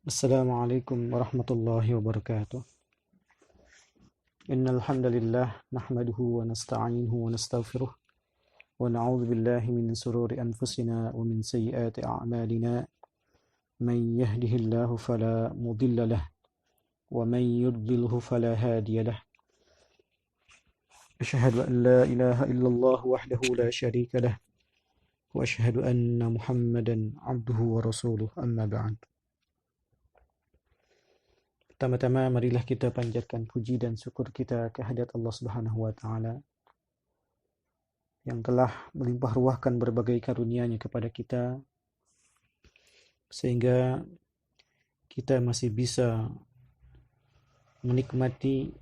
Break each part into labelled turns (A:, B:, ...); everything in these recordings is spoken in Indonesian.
A: Assalamualaikum warahmatullahi wabarakatuh. Innal hamdalillah nahmaduhu wa nasta'inuhu wa nastaghfiruh wa na'udzu billahi min shururi anfusina wa min sayyiati a'malina. Man yahdihillahu fala mudilla lahu wa man yudlilhu fala hadiya lahu. Asyhadu an la ilaha illallah wahdahu la syarika lahu wa asyhadu anna Muhammadan 'abduhu wa rasuluh. Amma ba'd. Pertama-tama marilah kita panjatkan puji dan syukur kita kehadirat Allah Subhanahu wa taala yang telah melimpah ruahkan berbagai karunia-Nya kepada kita sehingga kita masih bisa menikmati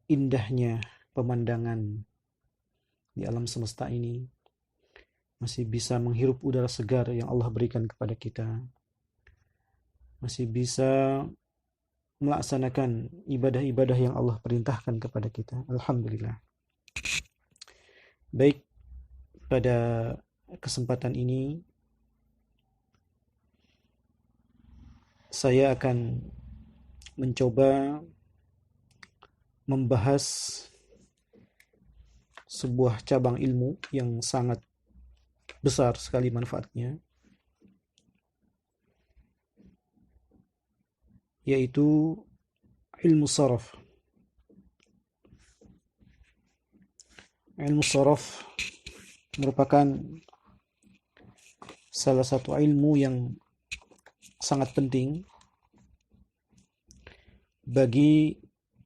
A: indahnya pemandangan di alam semesta ini, masih bisa menghirup udara segar yang Allah berikan kepada kita, masih bisa melaksanakan ibadah-ibadah yang Allah perintahkan kepada kita. Alhamdulillah. Baik, pada kesempatan ini saya akan mencoba membahas sebuah cabang ilmu yang sangat besar sekali manfaatnya, yaitu ilmu saraf. Ilmu saraf merupakan salah satu ilmu yang sangat penting bagi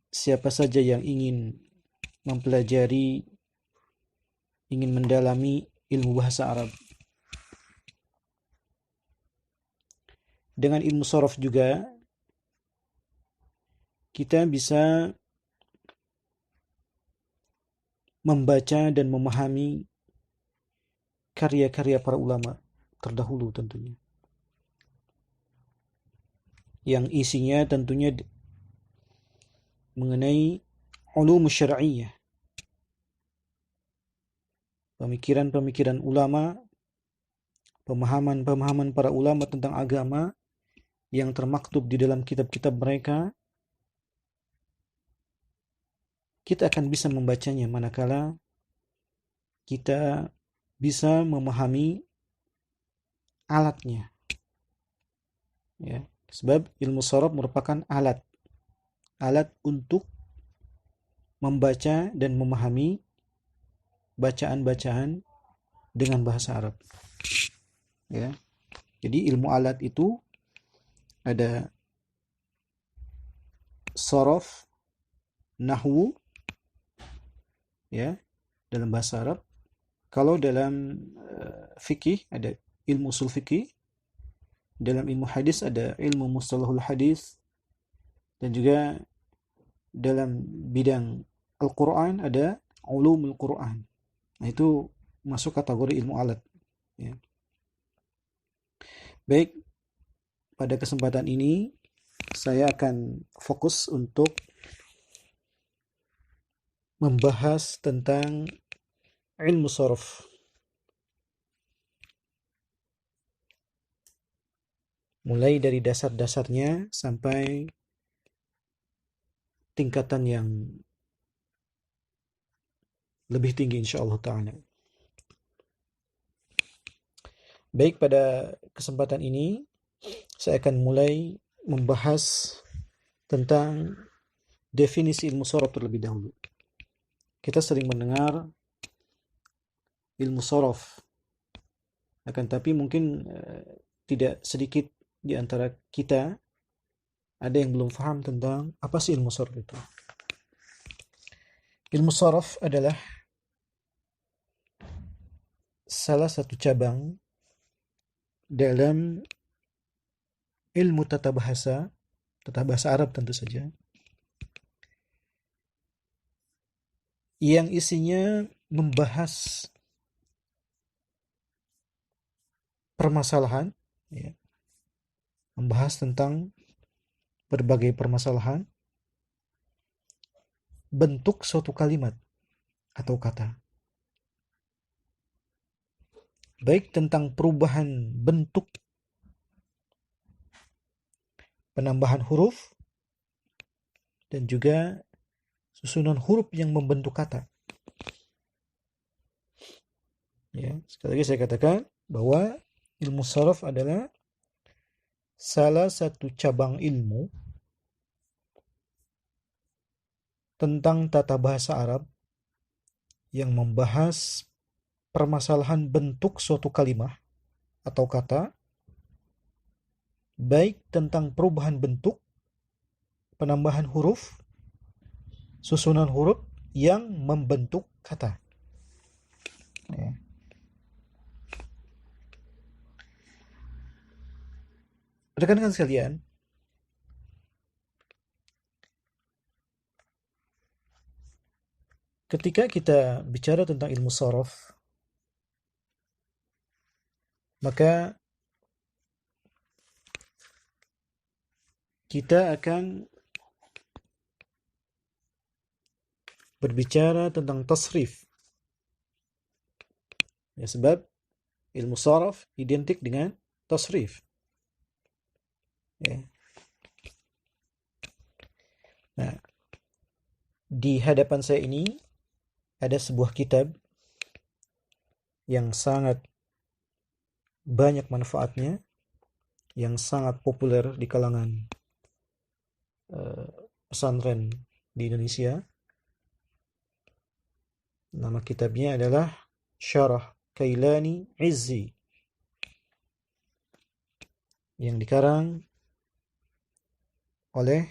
A: siapa saja yang ingin mempelajari, ingin mendalami ilmu bahasa Arab. Dengan ilmu saraf juga kita bisa membaca dan memahami karya-karya para ulama terdahulu tentunya, yang isinya tentunya mengenai ulum syar'iyyah, pemikiran-pemikiran ulama, pemahaman-pemahaman para ulama tentang agama yang termaktub di dalam kitab-kitab mereka. Kita akan bisa membacanya manakala kita bisa memahami alatnya, ya. Sebab ilmu saraf merupakan alat untuk membaca dan memahami bacaan-bacaan dengan bahasa Arab, ya. Jadi ilmu alat itu ada saraf, nahwu, ya, dalam bahasa Arab. Kalau dalam fikih ada ilmu usul fikih, dalam ilmu hadis ada ilmu mustalahul hadis, dan juga dalam bidang Al-Quran ada ulumul Quran. Nah, itu masuk kategori ilmu alat, ya. Baik, pada kesempatan ini saya akan fokus untuk membahas tentang ilmu saraf, mulai dari dasar-dasarnya sampai tingkatan yang lebih tinggi insyaallah ta'ala. Baik, pada kesempatan ini saya akan mulai membahas tentang definisi ilmu saraf terlebih dahulu. Kita sering mendengar ilmu saraf, akan tapi mungkin tidak sedikit di antara kita ada yang belum paham tentang apa sih ilmu saraf itu. Ilmu saraf adalah salah satu cabang dalam ilmu tata bahasa Arab tentu saja, yang isinya membahas permasalahan, ya, membahas tentang berbagai permasalahan bentuk suatu kalimat atau kata, baik tentang perubahan bentuk penambahan huruf, dan juga susunan huruf yang membentuk kata. Ya, sekali lagi saya katakan bahwa ilmu sharaf adalah salah satu cabang ilmu tentang tata bahasa Arab yang membahas permasalahan bentuk suatu kalimat atau kata, baik tentang perubahan bentuk, penambahan huruf, susunan huruf yang membentuk kata. Ya. Rekan-rekan sekalian, ketika kita bicara tentang ilmu sharaf, maka kita akan berbicara tentang tasrif. Ya, sebab ilmu sharaf identik dengan tasrif. Ya. Nah, di hadapan saya ini ada sebuah kitab yang sangat banyak manfaatnya, yang sangat populer di kalangan pesantren di Indonesia. Nama kitabnya adalah Syarah Kailani Izzi, yang dikarang oleh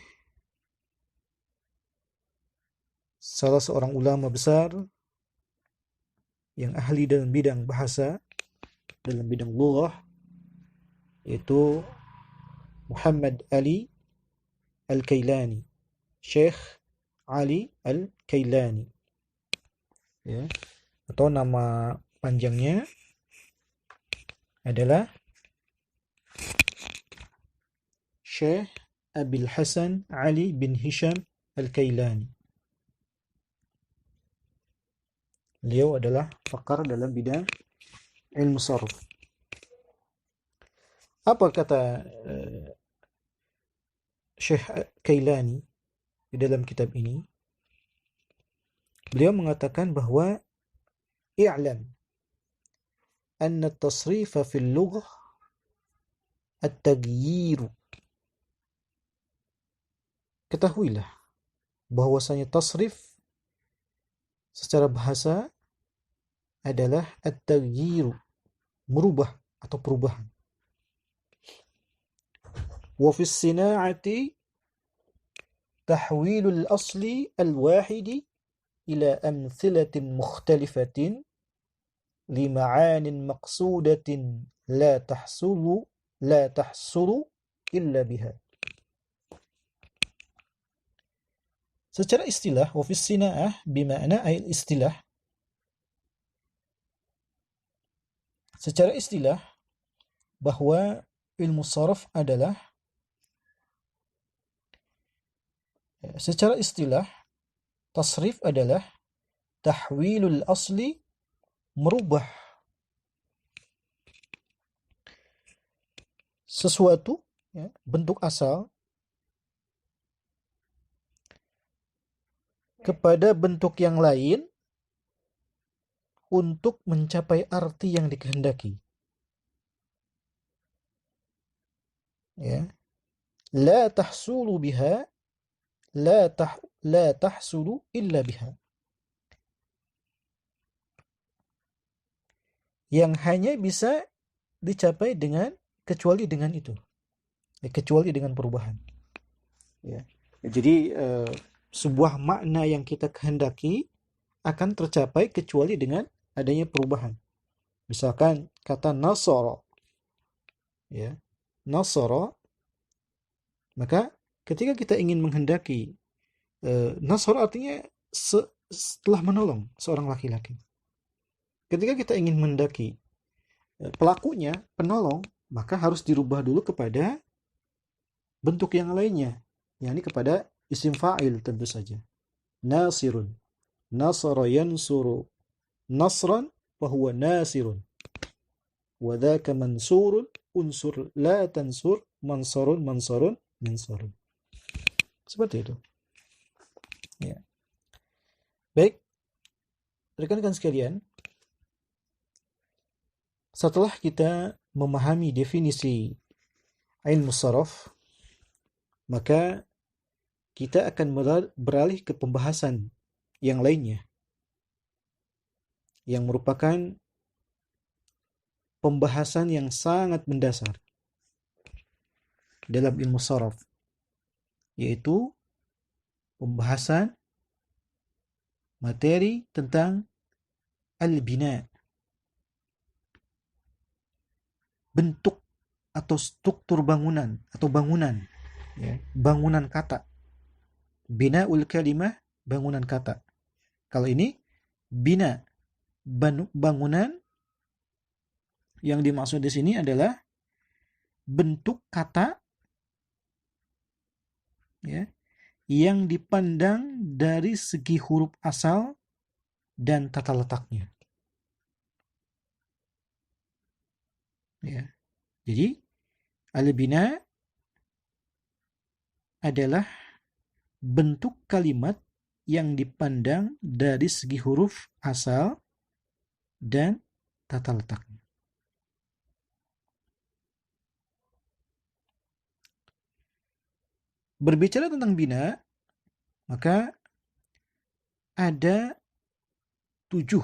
A: salah seorang ulama besar yang ahli dalam bidang bahasa, dalam bidang lughah, yaitu Muhammad Ali Al-Kailani, Syekh Ali Al-Kailani. Ya, atau nama panjangnya adalah Syekh Abil Hasan Ali bin Hisham Al-Kailani. Beliau adalah pakar dalam bidang ilmu sharaf. Apa kata Syekh Kailani di dalam kitab ini? Beliau mengatakan bahwa i'lam anna at-tasrifa fil lughah at-taghyir. Ketahuilah bahwasanya tasrif secara bahasa adalah at-taghyir, merubah atau perubahan. Wa fi as-sina'ati tahwilul asli al-wahidi ila amthilatin mukhtalifatin lima'anin maqsudatin la tahsulu illa biha. Secara istilah, wa fi as-sina'ah bima'na ay istilah. Secara istilah, bahwa ilmu sharaf adalah, secara istilah, tasrif adalah tahwilul asli, merubah sesuatu, ya, bentuk asal kepada bentuk yang lain untuk mencapai arti yang dikehendaki. Ya. La tahsulu biha, la tahsulu illa biha. Yang hanya bisa dicapai dengan, kecuali dengan itu. Ya, kecuali dengan perubahan. Ya. Jadi sebuah makna yang kita kehendaki akan tercapai kecuali dengan adanya perubahan. Misalkan kata nasara, ya, nasara, maka ketika kita ingin menghendaki nasara artinya setelah menolong seorang laki-laki. Ketika kita ingin menghendaki pelakunya penolong, maka harus dirubah dulu kepada bentuk yang lainnya, yakni kepada isim fa'il tentu saja. Nasirun, nasara yansuru nasran fahuwa nasirun, wa dhaka mansurun unsur la tansur mansarun mansur. Seperti itu. Ya. Baik, rekan-rekan sekalian, setelah kita memahami definisi ilmu saraf, maka kita akan beralih ke pembahasan yang lainnya, yang merupakan pembahasan yang sangat mendasar dalam ilmu saraf, yaitu pembahasan materi tentang al-bina, bentuk atau struktur bangunan atau bangunan, ya, bangunan kata. Binaul kalimah, bangunan kata. Kalau ini bina, bangunan, yang dimaksud di sini adalah bentuk kata, ya, yang dipandang dari segi huruf asal dan tata letaknya. Ya. Jadi al-bina adalah bentuk kalimat yang dipandang dari segi huruf asal dan tata letaknya. Berbicara tentang bina, maka ada 7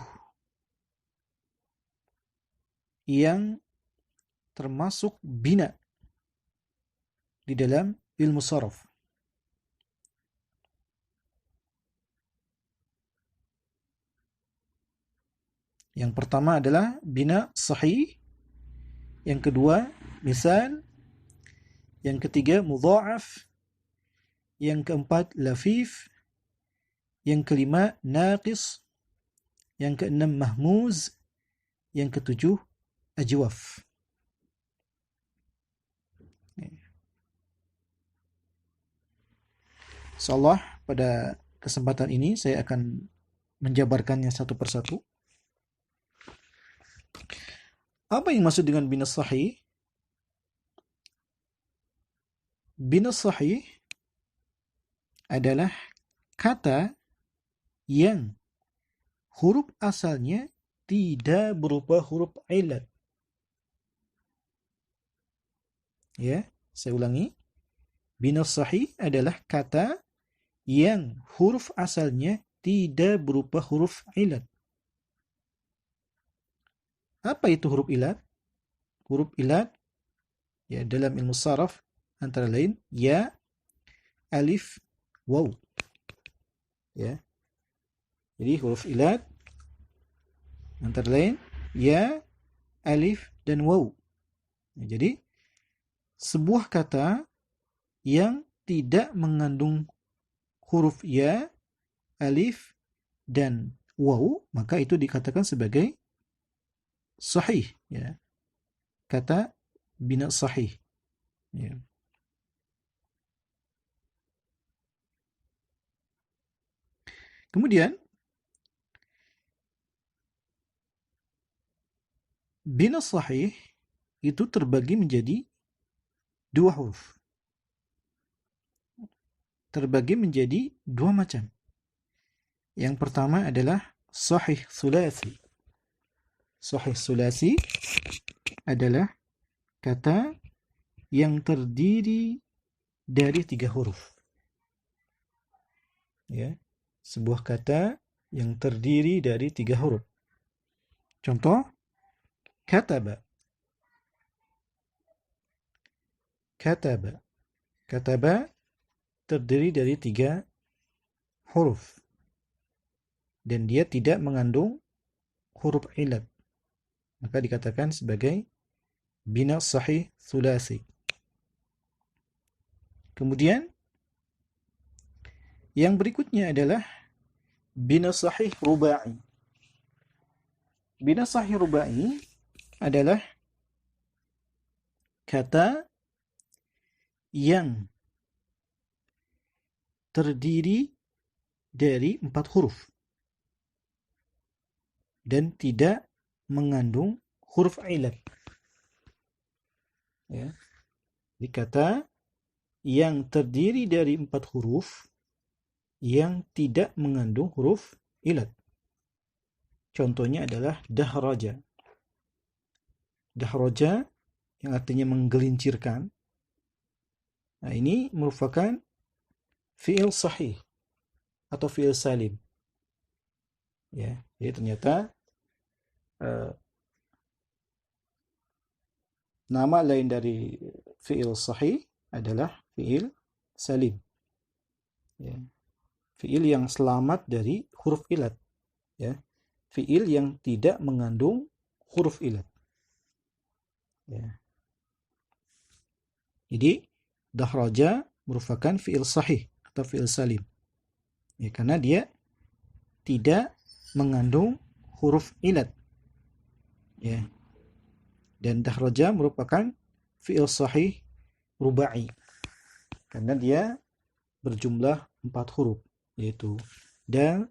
A: yang termasuk bina di dalam ilmu saraf. Yang pertama adalah bina sahih, yang kedua misal, yang ketiga mudha'af, yang keempat lafif, yang kelima naqis, yang keenam mahmuz, yang ketujuh ajwaf. Insyaallah pada kesempatan ini saya akan menjabarkannya satu persatu. Apa yang maksud dengan bina sahih? Bina sahih adalah kata yang huruf asalnya tidak berupa huruf ilat. Ya, saya ulangi. Bina sahih adalah kata yang huruf asalnya tidak berupa huruf ilat. Apa itu huruf ilat? Huruf ilat, ya, dalam ilmu saraf antara lain ya, alif, waw. Ya. Jadi huruf ilat antara lain ya, alif, dan waw. Ya, jadi sebuah kata yang tidak mengandung huruf ya, alif, dan waw, maka itu dikatakan sebagai sahih, ya. Kata bina sahih, ya. Kemudian bina sahih itu terbagi menjadi 2 huruf. Terbagi menjadi 2 macam. Yang pertama adalah sahih sulasi. Sahih sulasi adalah kata yang terdiri dari 3 huruf. Ya, sebuah kata yang terdiri dari 3 huruf. Contoh, kataba. Kataba. Kataba terdiri dari 3 huruf. Dan dia tidak mengandung huruf ilat. Maka dikatakan sebagai bina sahih sulasi. Kemudian yang berikutnya adalah bina sahih rubai. Bina sahih rubai adalah kata yang terdiri dari 4 huruf dan tidak mengandung huruf ilat. Ya. Jadi kata yang terdiri dari 4 huruf yang tidak mengandung huruf ilat. Contohnya adalah dahraja. Dahraja yang artinya menggelincirkan. Nah, ini merupakan fi'il sahih atau fi'il salim. Ya, jadi ternyata nama lain dari fi'il sahih adalah fi'il salim. Ya. Fi'il yang selamat dari huruf ilat. Ya. Fi'il yang tidak mengandung huruf ilat. Ya. Jadi dahraja merupakan fi'il sahih atau fi'il salim. Ya, karena dia tidak mengandung huruf ilat. Ya. Dan dahraja merupakan fi'il sahih rubai. Karena dia berjumlah 4 huruf, yaitu dal,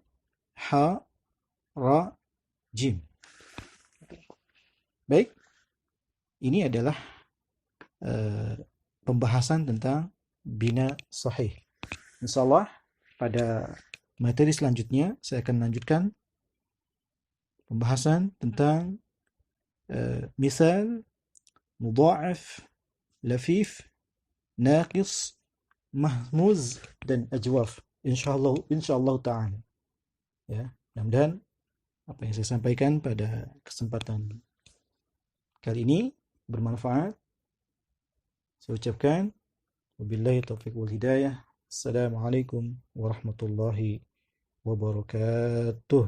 A: ha, ra, jim. Baik, ini adalah pembahasan tentang bina sahih. Insyaallah pada materi selanjutnya saya akan lanjutkan pembahasan tentang misal, mudha'af, lafif, naqis, mahmuz dan ajwaf. Insyaallah ta'ala. Ya, mudah-mudahan apa yang saya sampaikan pada kesempatan kali ini bermanfaat. Saya ucapkan wabillahi taufiq wal hidayah. Assalamualaikum warahmatullahi wabarakatuh.